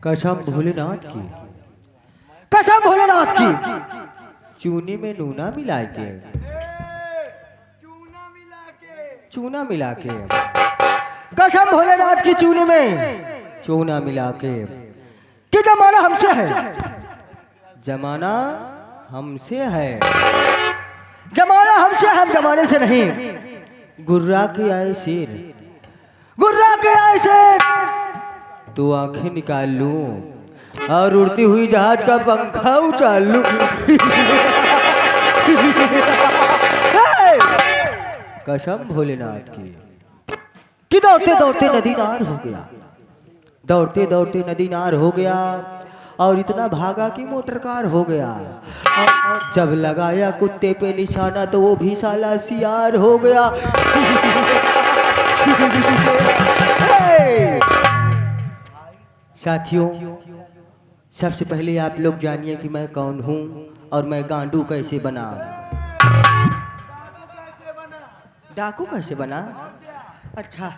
कसम भोलेनाथ की, कसम भोलेनाथ की, चूने में नूना मिला के, चूना मिला के, कसम भोलेनाथ की, चूने में चूना मिला के, कि जमाना हमसे है, जमाना हमसे है, जमाना हमसे है, हम जमाने से नहीं। गुर्रा के आए शेर, गुर्रा के आए शेर, तो आंखें निकाल लूं और उड़ती हुई जहाज का पंखा उछाल लूं। कसम भोलेनाथ की, कि दौड़ते दौड़ते नदी नार हो गया, दौड़ते दौड़ते नदी नार हो गया और इतना भागा कि मोटर कार हो गया। जब लगाया कुत्ते पे निशाना तो वो भी साला सियार हो गया। साथियों, सबसे पहले आप लोग जानिए कि मैं कौन हूँ और मैं गांडू कैसे बना। डाकू कैसे बना? अच्छा,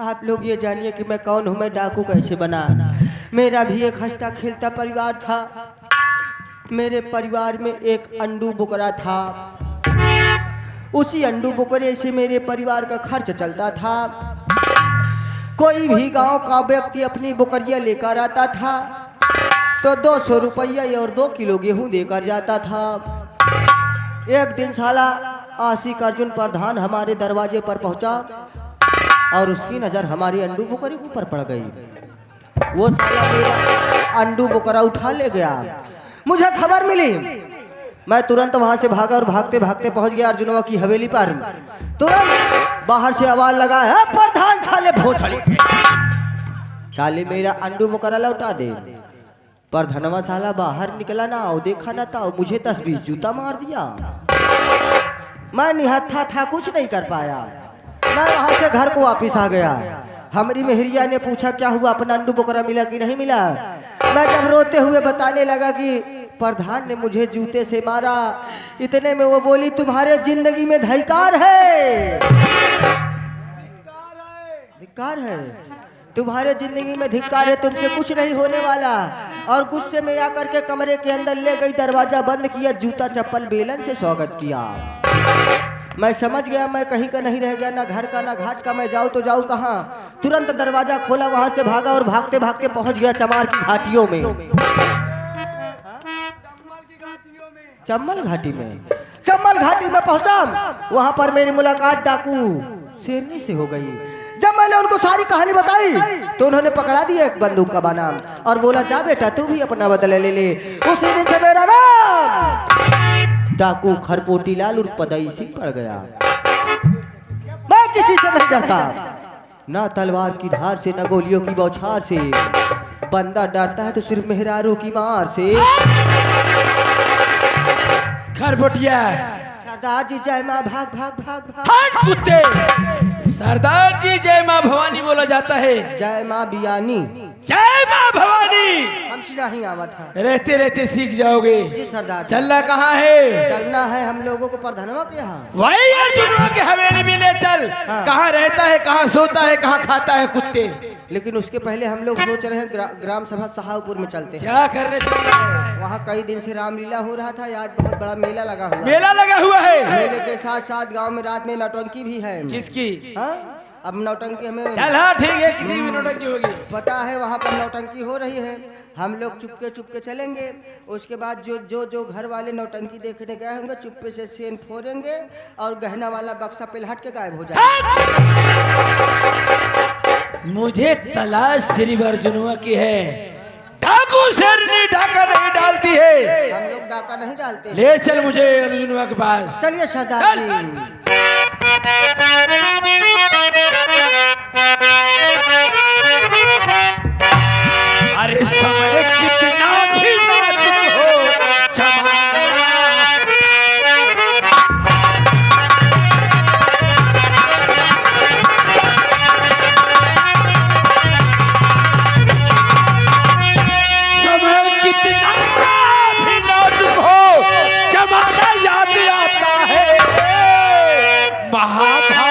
आप लोग ये जानिए कि मैं कौन हूँ, मैं डाकू कैसे बना। मेरा भी एक हंसता खेलता परिवार था। मेरे परिवार में एक अंडू बुकरा था। उसी अंडू बुकरे से मेरे परिवार का खर्च चलता था। कोई भी गांव का व्यक्ति अपनी बुकरिया लेकर आता था तो 200 रुपया और 2 किलो गेहूं देकर जाता था। एक दिन साला आशिक अर्जुन प्रधान हमारे दरवाजे पर पहुंचा और उसकी नज़र हमारी अंडू बुकरी के ऊपर पड़ गई। वो साला मेरा अंडू बुकरा उठा ले गया। मुझे खबर मिली, मैं तुरंत वहां से भागा और भागते भागते पहुंच गया अर्जुनवा की हवेली पर। तुरंत बाहर से आवाज लगा, है प्रधान साले भोसड़ी, साले मेरा अंडू बुकरा लौटा दे। प्रधानवा साला बाहर निकला ना और देखा ना था, मुझे 10-20 जूता मार दिया। मैं निहत्था था, कुछ नहीं कर पाया। मैं वहां से घर को वापिस आ गया। हमारी मेहरिया ने पूछा क्या हुआ, अपना अंडू बकरा मिला कि नहीं मिला। मैं जब रोते हुए बताने लगा कि प्रधान ने मुझे जूते से मारा, इतने में वो बोली तुम्हारे जिंदगी में धिक्कार है, धिक्कार है, तुम्हारे जिंदगी में धिक्कार है, तुमसे कुछ नहीं होने वाला। और गुस्से में आकर के कमरे के अंदर ले गई, दरवाजा बंद किया, जूता चप्पल बेलन से स्वागत किया। मैं समझ गया मैं कहीं का नहीं रह गया, ना घर का ना घाट का। मैं जाऊँ तो जाऊँ कहाँ। तुरंत दरवाजा खोला, वहां से भागा और भागते भागते पहुंच गया चमार की घाटियों में। चम्मल घाटी में, चम्मल घाटी में पहुंचा। वहां पर मेरी मुलाकात डाकू शेरनी से हो गई। जब मैंने उनको सारी कहानी बताई तो उन्होंने पकड़ा दिया एक बंदूक का बाना और बोला जा बेटा तू भी अपना बदला ले ले। उसी दिन से मेरा नाम डाकू खरपोटी लाल उर्फ पदई सिंह पड़ गया। मैं किसी से नहीं डरता, ना तलवार की धार से, ना गोलियों की बौछार से। बंदा डरता है तो सिर्फ मेहरारू की मार से। खरपोटिया सरदार जी जय माँ, भाग भाग भाग भाग। हट कुत्ते, सरदार जी जय माँ भवानी बोला जाता है। जय माँ बियानी, जय माँ भवानी हमसे नहीं आवा था। रहते रहते सीख जाओगे। जी सरदार। चलना कहाँ है? चलना है हम लोगों को प्रधानवा के यहाँ। वही अर्जुनवा के हवेली में ले चल। हाँ। कहाँ रहता है, कहाँ सोता है, कहाँ खाता है कुत्ते। लेकिन उसके पहले हम लोग सोच रहे हैं ग्राम सभा साहबपुर में चलते हैं। क्या करने चल रहा है? वहाँ कई दिन से रामलीला हो रहा था, आज बहुत बड़ा मेला लगा हुआ है। मेला लगा हुआ है। मेले के साथ साथ गांव में रात में नौटंकी भी है। किसकी? हाँ? अब नौटंकी हमें चल हाँ ठीक है, किसी भी नौटंकी होगी। पता है, वहाँ पर नौटंकी हो रही है। हम लोग चुपके चुपके चलेंगे। उसके बाद जो घर वाले नौटंकी देखने गए होंगे चुप्पे से सेन फोड़ेंगे और गहना वाला बक्सा पिलहट के गायब हो जाएगा। मुझे तलाश श्री अर्जुनवा की है। डाकू शेरनी डाका नहीं डालती है। हम लोग डाका नहीं डालते। ले चल मुझे अर्जुनवा के पास। चलिए सरदार जी। अरे समय कितना भी नाजुक हो जमाना, समय कितना भी नाजुक हो जमाना याद आता है। महाभारत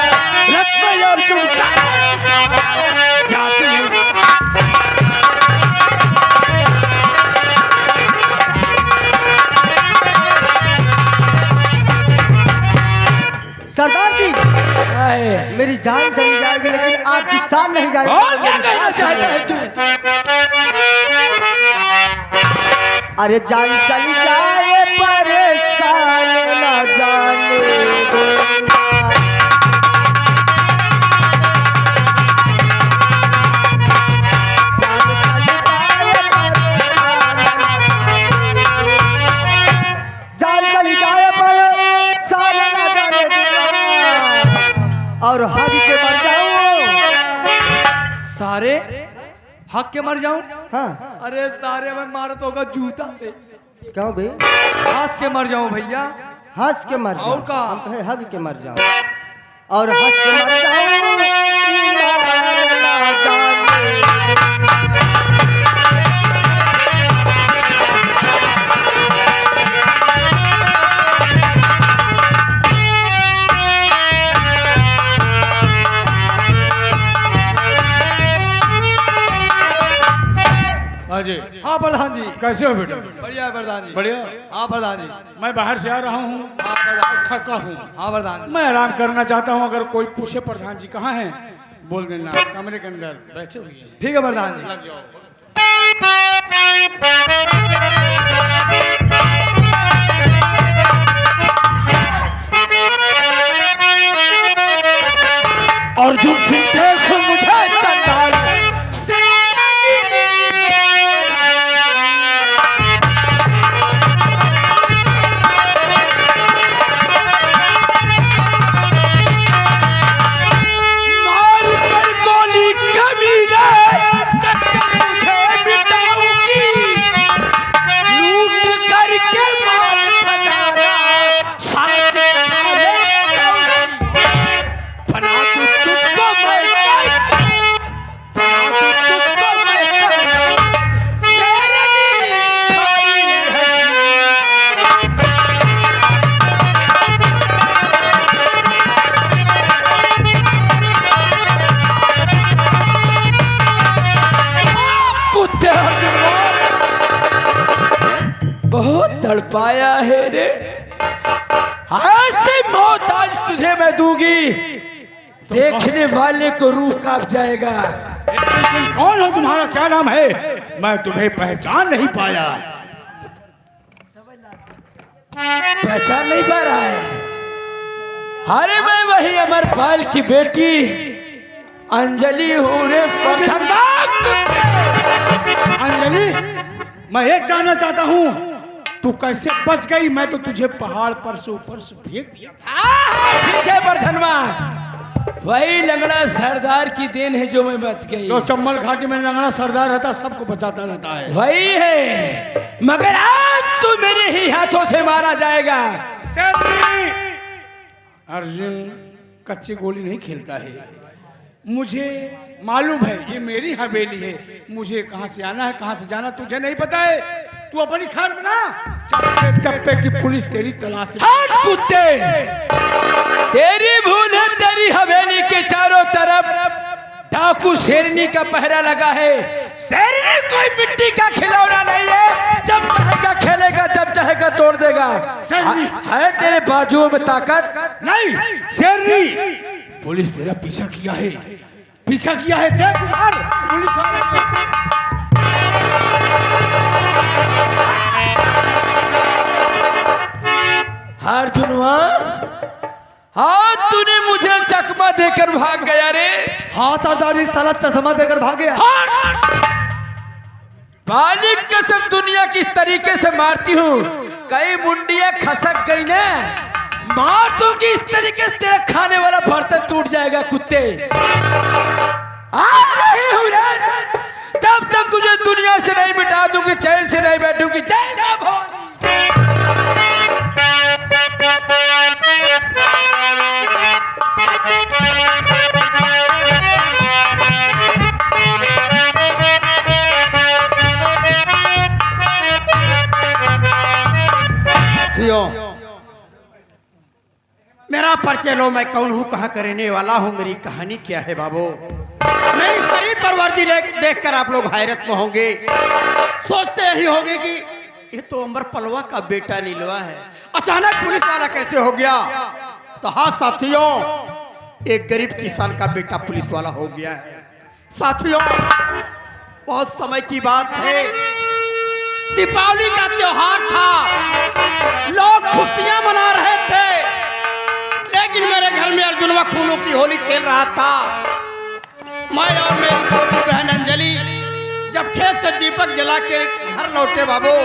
मेरी जान चली जाएगी लेकिन आपकी शान नहीं और जाएगी। क्या कहना चाहता है तू? अरे जान चली जाए पर शान न जाने दूंगा। जान चली जाए पर शान न जाने दूंगा। और हक के मर जाऊं। सारे हक के मर जाऊं? हाँ अरे सारे मैं मारत होगा जूता से। क्यों बे? हंस के मर जाऊं भैया। हंस के मर जाऊं। और का? हम कहे हग के मर जाऊं और हंस के मर जाऊं। ईमान ना जाने। अजय हाँ प्रधान जी। कैसे हो बेटा? बढ़िया है प्रधान जी। बढ़िया। हाँ प्रधान जी। मैं बाहर से आ रहा हूँ, हाँ प्रधान। थका हूँ, हाँ प्रधान जी। मैं आराम करना चाहता हूँ। अगर कोई पूछे प्रधान जी कहाँ हैं, बोल देना कमरे के अंदर बैठे हुए हैं। ठीक है प्रधान जी। लग जाओ। अर्जुन सिंह देखो मुझे चंडाल मार कर गोली कमीने मुझे मिटाऊंगी, लूट करके माल बजाना साथ बना तू तुझको मैं बना तू तुझको मैं शेरनी खाई कुत्ते बहुत तड़पाया है रे। ऐसी मौत आज तुझे मैं दूंगी, देखने वाले को रूह कांप जाएगा। कौन हो तुम्हारा, क्या नाम है? मैं तुम्हें पहचान नहीं पाया। पहचान नहीं पा रहा है? अरे मैं वही अमरपाल की बेटी अंजलि हूँ रे। अंजलि, मैं एक जानना चाहता हूँ, तू कैसे बच गई? मैं तो तुझे पहाड़ पर से ऊपर से फेंक दिया। ठीक है बर्धनवा, वही लंगड़ा सरदार की देन है जो मैं बच गई। तो चम्बल घाटी में लंगड़ा सरदार रहता, सबको बचाता रहता है। वही है, मगर आज तू मेरे ही हाथों से मारा जाएगा। अर्जुन कच्ची गोली नहीं खेलता है, मुझे मालूम है ये मेरी हवेली है। मुझे कहाँ से आना है, कहाँ से जाना तुझे नहीं पता है। तू अपनी खैर बना, चप्पे चप्पे की पुलिस तेरी तलाश में। हट कुत्ते, तेरी भूल है, तेरी हवेली के चारों तरफ डाकू शेरनी का पहरा लगा है। शेरनी कोई मिट्टी का खिलौना नहीं है, जब चाहेगा खेलेगा, जब चाहेगा तोड़ देगा। है तेरे बाजुओं में ताकत नहीं? शेरनी, पुलिस तेरा पीछा किया है, पीछा किया है। देख उधर पुलिस अर्जुनवा, हाँ तूने मुझे चकमा देकर भाग गया रे। हाँ सरदार जी, साला चश्मा देकर भाग गया। मालिक कसम, दुनिया किस तरीके से मारती हूँ, कई मुंडियां खसक गई ना, मार दूंगी इस तरीके से तेरा खाने वाला बर्तन टूट जाएगा। कुत्ते आ रही हूँ रे, तब तक तुझे दुनिया से नहीं मिटा दूंगी, चैन से नहीं बैठूंगी। जय ना भवानी। मेरा परिचय लो, मैं कौन हूँ, कहाँ करने वाला हूँ, मेरी कहानी क्या है बाबू। मेरी शरीर पर वर्दी देखकर आप लोग हैरत में होंगे, सोचते ही होंगे कि ये तो अमर पलवा का बेटा नीलवा है, अचानक पुलिस वाला कैसे हो गया। तो हाँ साथियों, एक गरीब किसान का बेटा पुलिस वाला हो गया है। साथियों, बहुत समय की बात है, दीपावली का त्योहार था, लोग खुशियां मना रहे थे, लेकिन मेरे घर में अर्जुनवा खूनों की होली खेल रहा था। मैं और मेरी छोटी बहन अंजलि जब खेत से दीपक जला के घर लौटे बाबू,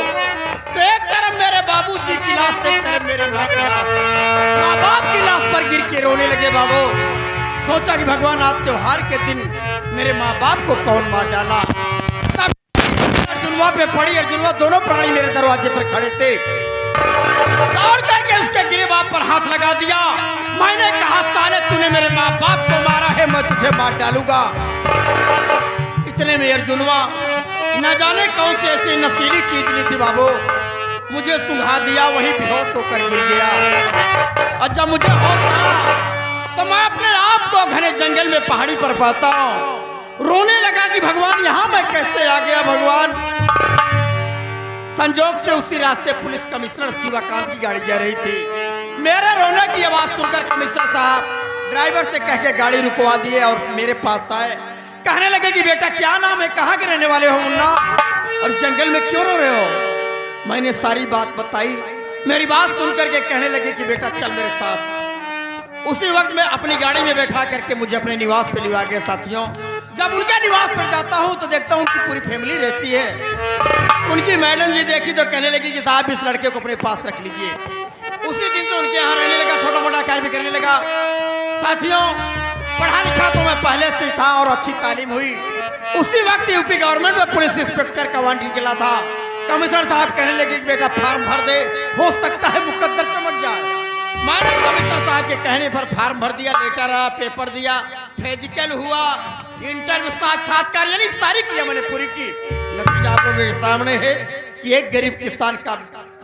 तो एक तरफ मेरे बाबूजी की लाश, एक तरफ मेरे माँ बाप की लाश पर गिर के रोने लगे बाबू। सोचा कि भगवान आज त्योहार के दिन मेरे माँ बाप को कौन मार डाला। तब अर्जुनवा पे पड़ी, अर्जुनवा दोनों प्राणी मेरे दरवाजे पर खड़े थे। दौड़ करके उसके गिरे बाप पर हाथ लगा दिया। मैंने कहा, साले तूने मेरे माँ बाप को मारा है, मैं तुझे मार डालूंगा। इतने में अर्जुनवा न जाने कौन सी ऐसी नशीली चीज ली थी बाबू, मुझे सुंघा दिया, वहीं बेहोश होकर गिर गया। और जब मुझे होश आया तो मैं अपने आप को घने जंगल में पहाड़ी पर पाता हूँ। रोने लगा कि भगवान यहाँ मैं कैसे आ गया। भगवान, संजोग से उसी रास्ते पुलिस कमिश्नर शिवाकांत की गाड़ी जा रही थी। मेरे रोने की आवाज सुनकर कमिश्नर साहब ड्राइवर से कह के गाड़ी रुकवा दिए और मेरे पास आए। कहने लगे कि बेटा क्या नाम है, कहाँ के रहने वाले हो मुन्ना, और जंगल में क्यों रो रहे हो। मैंने सारी बात बताई। मेरी बात सुनकर के कहने लगे कि बेटा चल मेरे साथ। उसी वक्त मैं अपनी गाड़ी में बैठा करके मुझे अपने निवास पे लिवा गया। साथियों, जब उनके निवास पर जाता हूँ तो देखता हूँ उनकी पूरी फैमिली रहती है। उनकी मैडम जी देखी तो कहने लगी कि साहब इस लड़के को अपने पास रख लीजिए। उसी दिन तो उनके यहाँ रहने लगा, छोटा मोटा कार्य भी करने लगा। साथियों, पढ़ा लिखा तो मैं पहले से था और अच्छी तालीम हुई। उसी वक्त यूपी गवर्नमेंट में पुलिस इंस्पेक्टर का वारंट निकला था। कमिश्नर साहब कहने लगे कि बेटा फॉर्म भर दे, हो सकता है मुकद्दर चमक जाए। मैंने कमिश्नर साहब के कहने पर फॉर्म भर दिया, लेटर आया, पेपर दिया, फिजिकल हुआ, इंटरव्यू, साक्षात्कार, यानी सारी क्रिया मैंने पूरी की। नतीजा आप लोगों के सामने है कि एक गरीब किसान का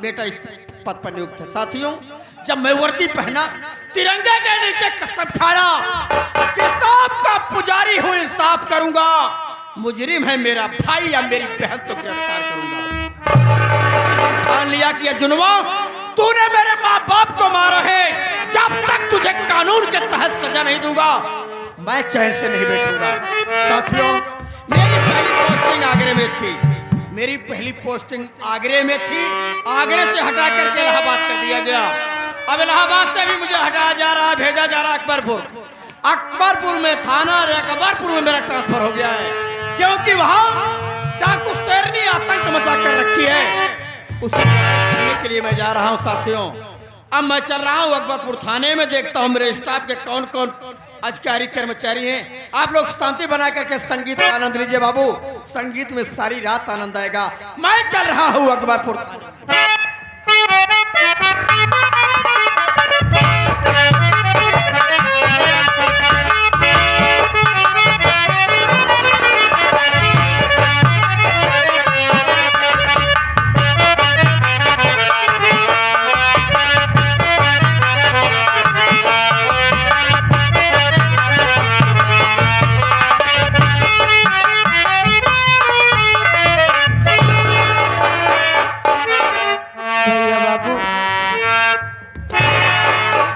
बेटा इस पद पर नियुक्त है। साथियों, जब मैं वर्दी पहना, तिरंगे के नीचे कसम खाया कि सबका पुजारी हूं, इंसाफ करूंगा, मुजरिम है मेरा भाई या मेरी बहन तो गिरफ्तार करूंगा। मान लिया कि अर्जुनवा तूने मेरे माँ बाप को मारा है, जब तक तुझे कानून के तहत सजा नहीं दूंगा मैं चैन से नहीं बैठूंगा। साथियों, मेरी पहली पोस्टिंग आगरे में थी। मेरी पहली पोस्टिंग आगरे में थी। आगरे से हटा करके इलाहाबाद कर दिया गया। अब इलाहाबाद से भी मुझे हटाया जा रहा, भेजा जा रहा अकबरपुर। अकबरपुर में थाना अकबरपुर में मेरा ट्रांसफर हो गया है, क्योंकि वहां डाकू शेरनी आतंक मचा कर रखी है। उसे करने के लिए मैं जा रहा हूं। साथियों, अब मैं चल रहा हूं अकबरपुर थाने में, देखता हूं मेरे स्टाफ के कौन कौन अधिकारी कर्मचारी हैं। आप लोग शांति बना करके संगीत का आनंद लीजिए बाबू, संगीत में सारी रात आनंद आएगा। मैं चल रहा हूं अकबरपुर थाने।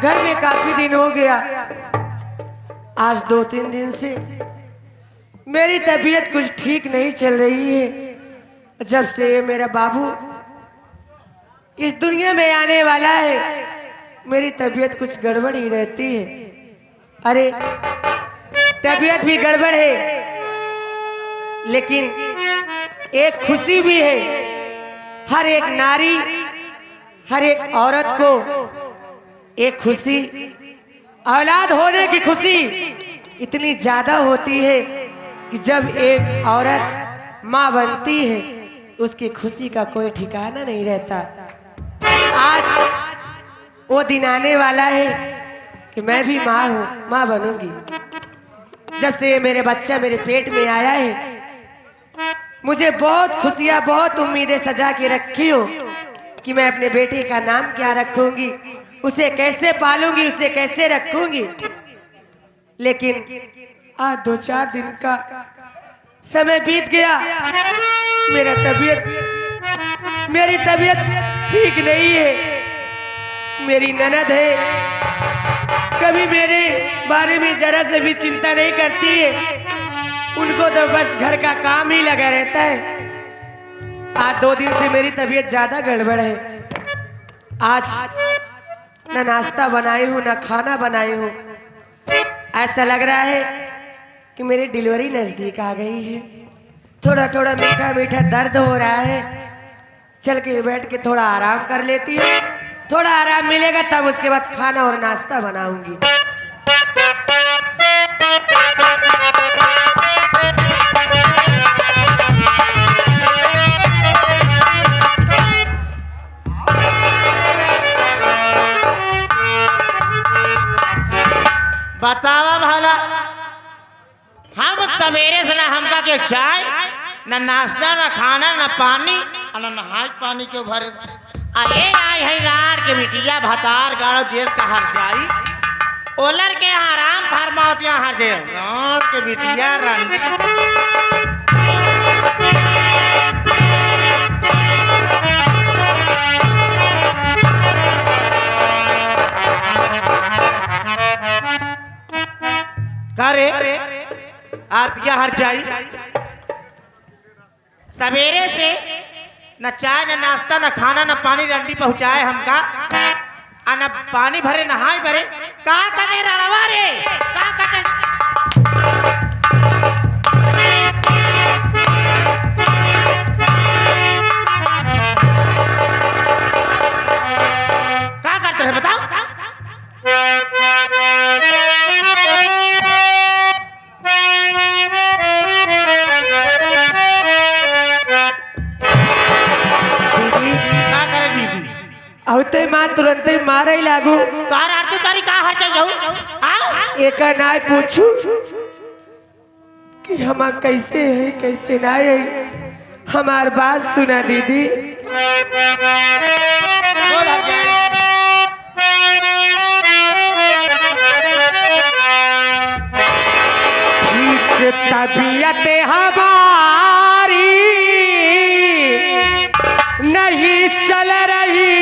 घर में काफी दिन हो गया, आज 2-3 दिन से मेरी तबीयत कुछ ठीक नहीं चल रही है। जब से ये मेरा बाबू इस दुनिया में आने वाला है, मेरी तबीयत कुछ गड़बड़ ही रहती है। अरे तबीयत भी गड़बड़ है, लेकिन एक खुशी भी है। हर एक नारी, हर एक औरत को एक खुशी, औलाद होने की खुशी इतनी ज्यादा होती है कि जब एक औरत माँ बनती है उसकी खुशी का कोई ठिकाना नहीं रहता। आज वो दिन आने वाला है कि मैं भी माँ हूँ, माँ बनूंगी। जब से मेरे बच्चा मेरे पेट में आया है, मुझे बहुत खुशियाँ, बहुत उम्मीदें सजा के रखी हो कि मैं अपने बेटे का नाम क्या रखूंगी, उसे कैसे पालूंगी, उसे कैसे रखूंगी। लेकिन आज 2-4 दिन का समय बीत गया, मेरी तबीयत ठीक नहीं है। मेरी ननद है, कभी मेरे बारे में जरा से भी चिंता नहीं करती है। उनको तो बस घर का काम ही लगा रहता है। आज 2 दिन से मेरी तबीयत ज्यादा गड़बड़ है। आज न नाश्ता बनाई हूँ न खाना बनाई हूँ। ऐसा लग रहा है कि मेरी डिलीवरी नजदीक आ गई है। थोड़ा थोड़ा मीठा मीठा दर्द हो रहा है। चल के बैठ के थोड़ा आराम कर लेती हूँ। थोड़ा आराम मिलेगा तब उसके बाद खाना और नाश्ता बनाऊंगी। बतावा भला, हम सवेरे से ना हमका के चाय न नाश्ता न खाना न पानी और न नहाय पानी के भरे आए आए है रात के बिटिया भतार गाड़ो देश का हर जाई ओलर के आराम फरमावतिया हर दे रात के बिटिया रानी करे आरतिया हर जाई सवेरे से न चाय न नाश्ता न खाना न पानी रंडी पहुंचाए हमका आ न पानी भरे नहाय भरे का करे रणवा रे का करे का करते हैं बताओ औते माँ तुरंत ही मारे ही लागू। तार आरती तारी का हर जाऊ आ एक नाय पूछू कि हम कैसे है कैसे ना है। हमार बात सुना दीदी। बोल हर जाए ठीक तबीयत हमारी नहीं चल रही।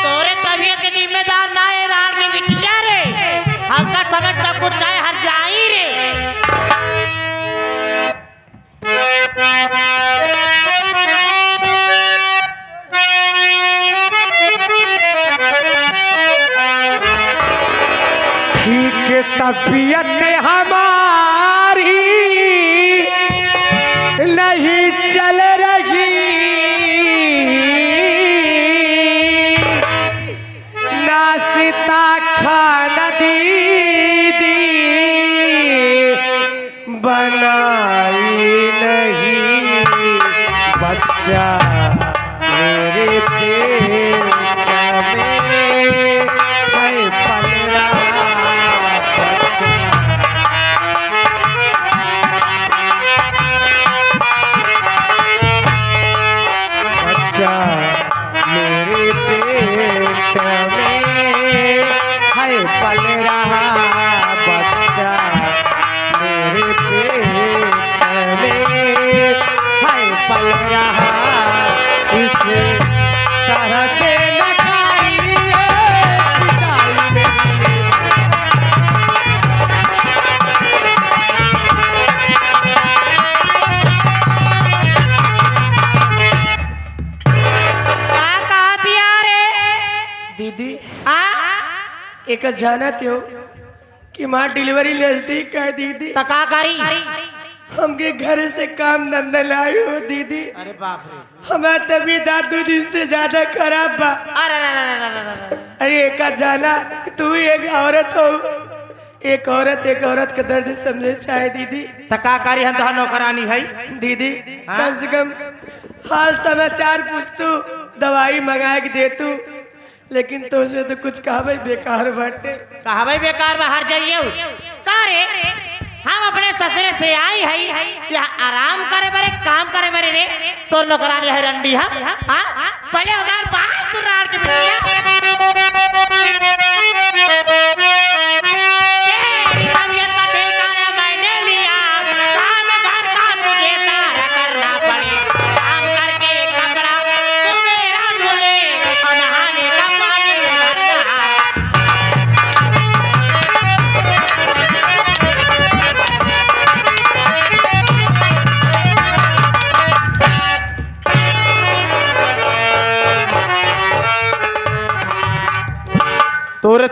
तोरे तबीयत के जिम्मेदार ना है रात में बिटिया रे हमका समझ तक कुछ नहीं हर जाई रे ठीक तबीयत हमारी नहीं चल रही। नाश्ता खाना दीदी बनाई नहीं। बच्चा मेरे पेट में है पल रहा। बच्चा मेरे पेट में है पल रहा। बच्चा मेरे पेट में है पल रहा। इस तरह से न खाइए पिटाई मेरी। का कहा दिया रे दीदी आ एक जानत हो कि माँ डिलीवरी नजदीक है दीदी। तो का करी हमके घर से काम धंधा लाई हो दीदी। अरे बाप रे हमारा तबीयत 2 दिन से ज्यादा खराब बा। अरे रे रे रे रे रे अरे एक जाना तू ही एक औरत हो। एक औरत का दर्द समझे चाहे दीदी। तका कारी हम तो नौकरानी है दीदी हाँ? कम से कम हाल समाचार पूछ तू दवाई मंगा के दे तू। लेकिन तो से तो कुछ कहा बेकार बाटे। कहवे बेकार बाहर जाइए का रे हम अपने ससुरे से आई है यहाँ आराम करे बरे काम करे बरे रे तो नौकरानी है रंडी हम हाँ पहले हमार बात सुन रहा के बिटिया तबीयत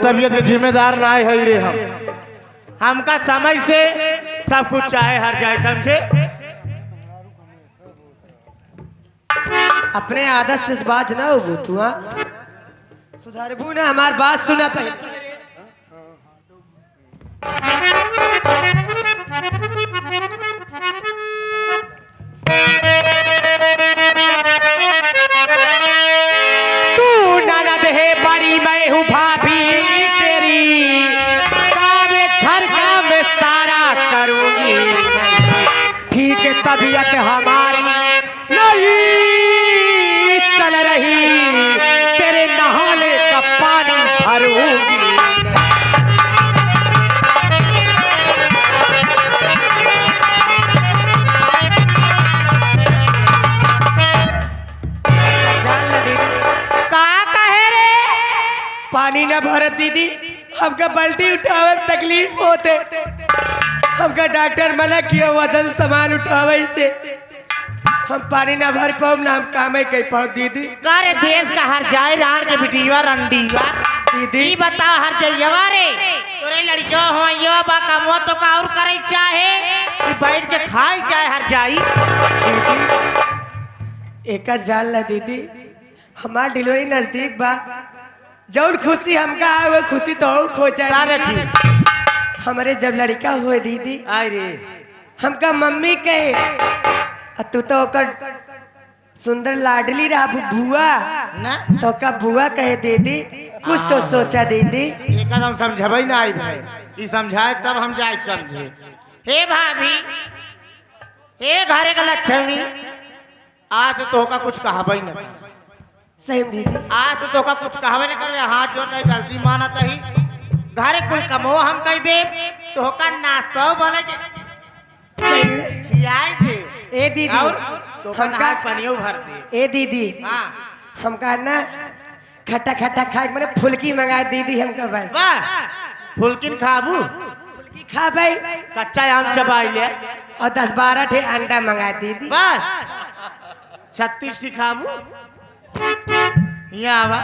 तबीयत के जिम्मेदार ना है रे हमका समय से सब कुछ चाहे हर जाए समझे। अपने आदत से बाज ना हो तू। हाँ सुधारबू ना, हमार बात सुना पहले। तू ननद है बड़ी, मैं हूँ भाभी तेरी, काम घर का मैं सारा करूंगी। ठीक है तबीयत हमारी नहीं चल रही, तेरे नहाने का पानी भरूंगी। पानी न भरत दीदी, हमका बाल्टी उठावे तकलीफ होते। हमका डॉक्टर मना किया वजन सामान उठावे से। हम पानी न भर पाओ ना, हम काम ही कर पाओ दीदी। करे देश का हर जाए राण के बिटिया रंडीवा दीदी बता हर जइवा रे तोरे लड़कियों हो यो बा कमो तो का और करे चाहे कि बैठ के खाई चाहे हर जाई। एक जान ला दीदी, हमार डिलीवरी नजदीक बा। जौन खुशी हमका है वो खुशी तो और खो जाए। हमारे जब लड़का हुए दीदी, आई रे हमका मम्मी कहे, तू तो ओकर सुंदर लाडली रहा बुआ ना तो का बुआ कहे दीदी। कुछ तो सोचा दीदी। एक हम समझबै ना आई भाई, ई समझाए तब हम जाए समझे। हे भाभी, हे घरे का लक्ष्मी, आज तो का कुछ कहबै ना। सही दीदी, आज तो का कुछ कहवे न करवे, हाथ जोड़ दे गलती मानत ही। घरे कुल कमो हम कह दे तो का नाश्ता बने के खियाई दे। ए दीदी और तो का हमका पानियो भर दे। ए दीदी हां हमका ना खट्टा खट्टा खाए मैंने फुल्की मंगा दीदी हमका बस। बस फुलकिन खाबू, फुल्की खा भाई, कच्चा आम चबाई ले और 10-12 ठे अंडा मंगा दीदी। बस 36 सिखाबू। यहाँ आवा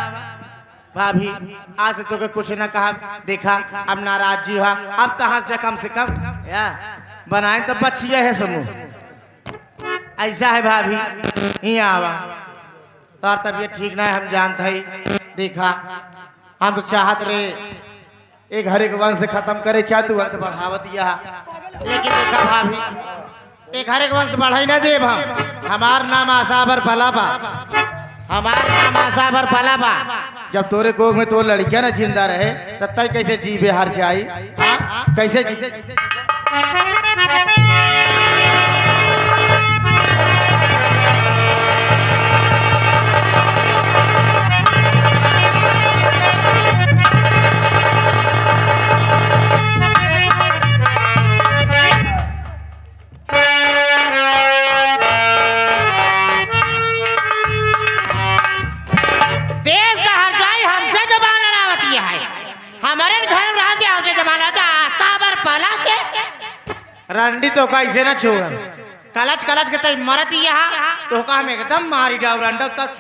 भाभी, आज तो के कुछ न कहा देखा, अब नाराज जी हुआ, अब तहाँ से कम या बनाए तो बचिए है समूह। ऐसा है भाभी, यहाँ आवा तोर तबीयत ठीक ना है हम जानते ही। देखा हम तो चाहत रहे एक घरे के वंश खत्म करे, चाहे तू वंश बढ़ावत यहाँ, लेकिन देखा भाभी एक घरे के वंश बढ़ाई ना देव हम। हमार नाम आसाबर फलाबा, हमार नाम आसाबर फलाबा। जब तोरे कोख में तो लड़कियां ना जिंदा रहे तब तक कैसे जीवे हर जाई। हाँ कैसे जी रंडी तो कैसे ना छोड़ कलच कलच के तई मरत यहाँ तो का हम एकदम मारी जाओ रंडा तक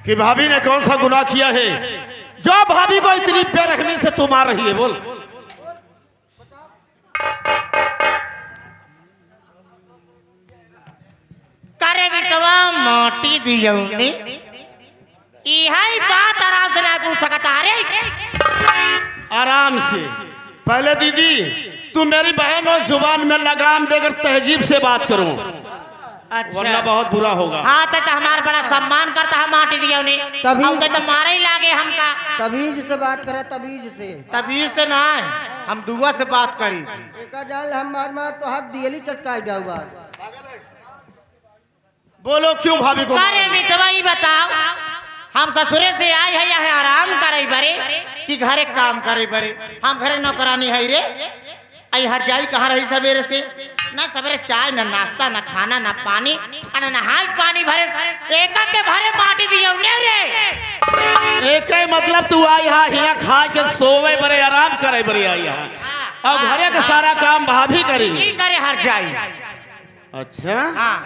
कि भाभी ने कौन सा गुनाह किया है जो भाभी को इतनी बेरहमी से तू मार रही है, बोल। करे भी तमाम मोटी दियौनी यही बात आराम से ना पूछ सकता रे। आराम से पहले दीदी तू मेरी बहन और जुबान में लगाम देकर तहजीब से बात करूं। अच्छा। वरना बहुत बुरा होगा। हाँ तो हमारा बड़ा सम्मान करता है माटी दिया उन्हें, तभी- हमके तो मारा ही लागे हमका। तमीज से बात करे, तमीज से। तभी से ना है, हम दुआ से बात करी। एका जाल हम मार मार तो हाथ दियली चटकाई जाऊगा। बोलो क्यों भाभी को? अरे मितवा ही बताओ, हम ससुरे से आए हैं यहाँ आराम करे बरे कि घरे काम करे बरे? हम घरे नौकरानी है रे। आई हर जाई कहाँ रही सवेरे से? ना सवेरे चाय, ना नाश्ता, ना खाना, ना पानी, ना नहाई पानी भरे एक के भरे माटी दियो ने रे। एक ही मतलब तू आई यहाँ खा के सोवे बरे, आराम करे बरे आई यहाँ, और घरे का सारा काम भाभी करी। की करे हर जाई। अच्छा, हाँ,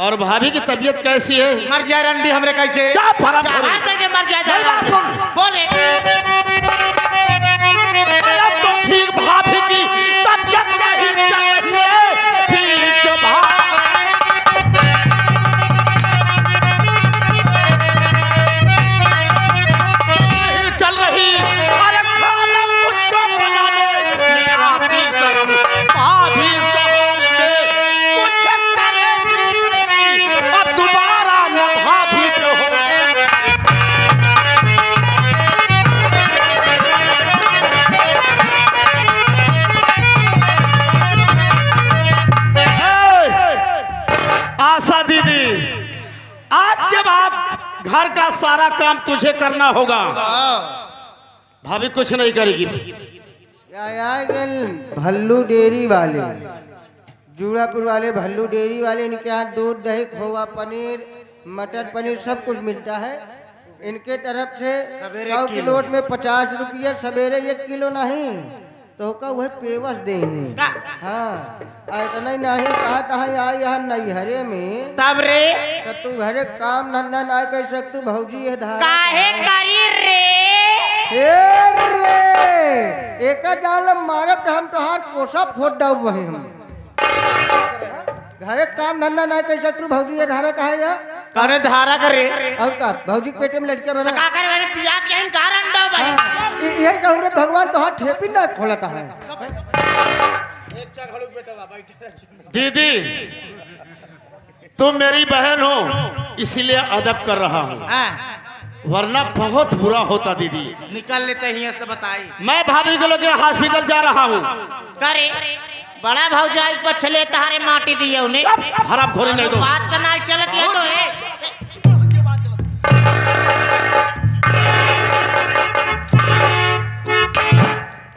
और भाभी की तबीयत कैसी है? मर जाए रंडी हमरे कैसे? क्या फर्क जहाज पड़े? तक के मर जाए। मेरी बात सुन। बोले अरे तो ठीक भाभी की तबीयत नहीं चल रही है, ठीक नहीं चल रही। अरे खाना कुछ तो बना दे, मेरा भी शर्म भाभी शहर में कुछ करेगी, अब दोबारा न भाभी जो हो। आशा दीदी, आज के बाद घर का सारा काम तुझे करना होगा, भाभी कुछ नहीं करेगी। भल्लू डेयरी वाले, जूड़ापुर वाले भल्लू डेयरी वाले, इनके यहाँ दूध, दही, खोवा, पनीर, मटर पनीर सब कुछ मिलता है। इनके तरफ से 100 किलो में 50 रुपया, सवेरे 1 किलो नहीं तो का वह पेवस दे। हाँ, इतना ही नहीं कहा कहा यहाँ नहीं हरे में तब रे तो तू घरे काम धंधा ना कर सकतू। भौजी है धारा काहे करी रे? हे रे, एक जाल मारब हम तो हाथ पोसा फोड़ डाउ वही हम घरे काम धंधा ना कर सकतू। भौजी ये धारा कहा जा करे धारा करे और का भौजी के पेटे में लटके बना। का करे मैंने पिया के इन कारण दो भाई। हाँ, यही सहूरत भगवान तो हाथ ठेपी ना खोलता है। दीदी, तुम मेरी बहन हो इसीलिए अदब कर रहा हूँ, हाँ, वरना बहुत बुरा होता। दीदी, निकल लेते ही से बताई। मैं भाभी को लेकर हॉस्पिटल जा रहा हूँ। करे बड़ा भौजाई पछले तारे माटी दिए उन्हें। हराम खोरी नहीं दो। बात तो नहीं चलत है तो है।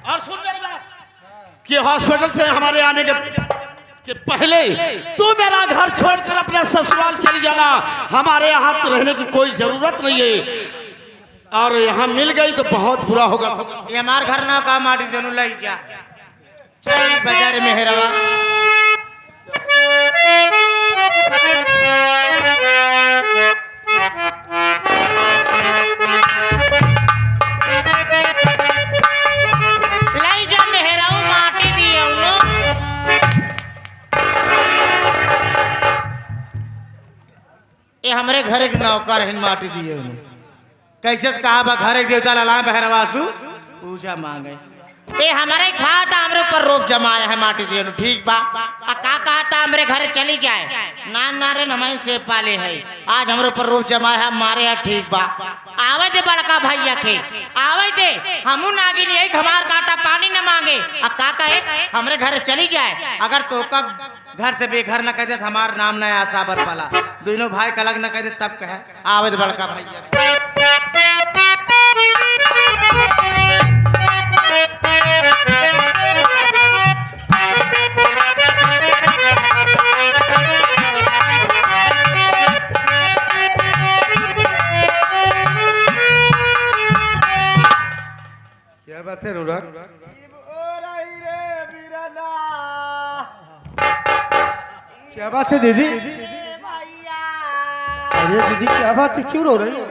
और सुन मेरी बात कि हॉस्पिटल से हमारे आने के पहले तू मेरा घर छोड़कर अपना ससुराल चली जाना। हमारे यहाँ तो रहने की कोई जरूरत नहीं है, और यहाँ मिल गई तो बहुत बुरा होगा। ये हमार घर ना का माटी दोनों लाई जा चल बाजार में हेरवा। लाई जा मेहराऊ माटी दिए उनो। ये हमरे घरे के नौकर है माटी दिए उनो। कैसे कहा बा घरे देवता लाला बहरवासु पूजा मांगे। ये हमारे खाता हमरे ऊपर रोप जमाया है माटी दिए उनो। ठीक बा का कहा था हमरे घरे चली जाए ना ना रे नमन से पाले है। आज हमरे ऊपर रोप जमाया है मारे है। ठीक बा आवे दे बड़का भैया के आवे दे। हमू नागिन यही हमार काटा पानी न मांगे आ का कहे हमरे घरे चली जाए। अगर तो का घर से बेघर न कह दे हमार नाम न आशा बर पाला दोनों भाई का अलग न कह दे तब कहे आवे दे बड़का भैया। क्या बात है अनुराग? क्या बात है दीदी? अरे दीदी क्या बात है, क्यों रो रही हो?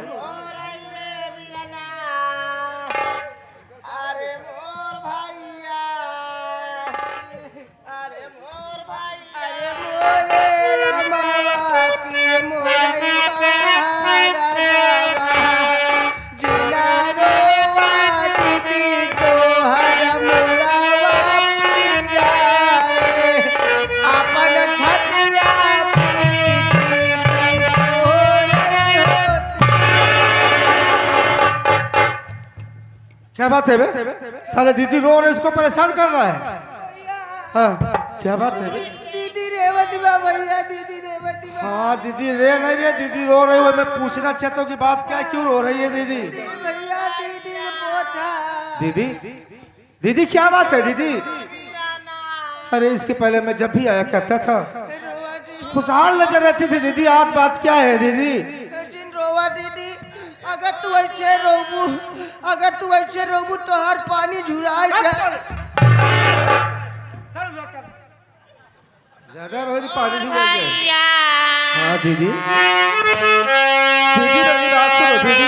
क्या बात है बे? साले दीदी रो रहे, इसको परेशान कर रहा है। हाँ, क्या बात है बे? दीदी रेवती बा भैया, दीदी रेवती बा। हाँ दीदी रे नहीं रे, दीदी रो रही है। मैं पूछना चाहता हूँ कि बात क्या है, क्यों रो रही है दीदी? भैया दीदी पोछा। दीदी दीदी क्या बात है दीदी? अरे इसके पहले मैं जब भी आया करता था खुशहाल नजर रहती थी दीदी, आज बात क्या है दीदी? जिन रोवा दीदी, अगर तू ऐसे रोबू तो हर पानी झुराई जाए। ज्यादा रोहित पानी झूल गए। हाँ दीदी, दीदी मेरी बात सुनो दीदी।